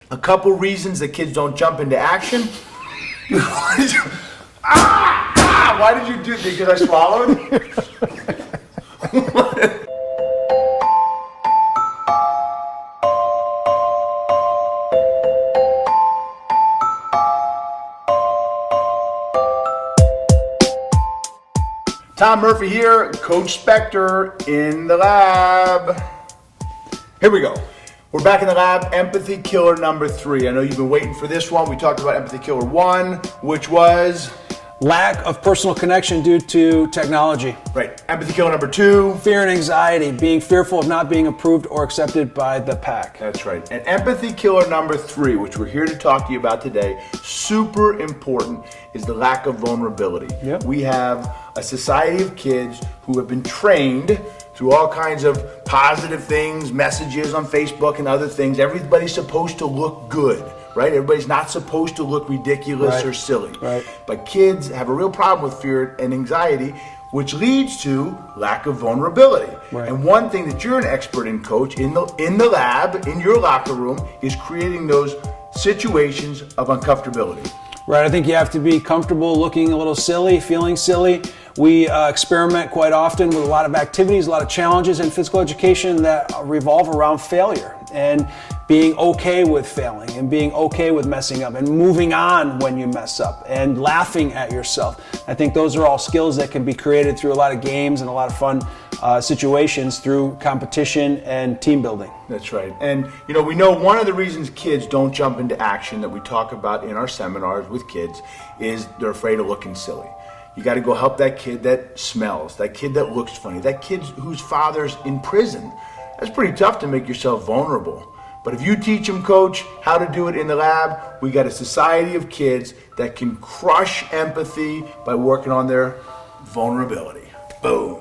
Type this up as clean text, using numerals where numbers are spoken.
A couple reasons that kids don't jump into action. Why did you do that? Because I swallowed? Tom Murphy here, Coach Spector in the lab. Here we go. We're back in the lab, empathy killer number 3. I know you've been waiting for this one. We talked about empathy killer 1, which was? Lack of personal connection due to technology. Right. Empathy killer number 2. Fear and anxiety, being fearful of not being approved or accepted by the pack. That's right. And empathy killer number 3, which we're here to talk to you about today, super important, is the lack of vulnerability. Yep. We have a society of kids who have been trained through all kinds of positive things, messages on Facebook and other things. Everybody's supposed to look good, right? Everybody's not supposed to look ridiculous or silly. Right. But kids have a real problem with fear and anxiety, which leads to lack of vulnerability. Right. And one thing that you're an expert in, Coach, in the lab, in your locker room, is creating those situations of uncomfortability. Right, I think you have to be comfortable looking a little silly, feeling silly. We experiment quite often with a lot of activities, a lot of challenges in physical education that revolve around failure and being okay with failing and being okay with messing up and moving on when you mess up and laughing at yourself. I think those are all skills that can be created through a lot of games and a lot of fun situations through competition and team building. That's right. And we know one of the reasons kids don't jump into action that we talk about in our seminars with kids is they're afraid of looking silly. You got to go help that kid that smells, that kid that looks funny, that kid whose father's in prison. That's pretty tough to make yourself vulnerable. But if you teach them, Coach, how to do it in the lab, we got a society of kids that can crush empathy by working on their vulnerability. Boom.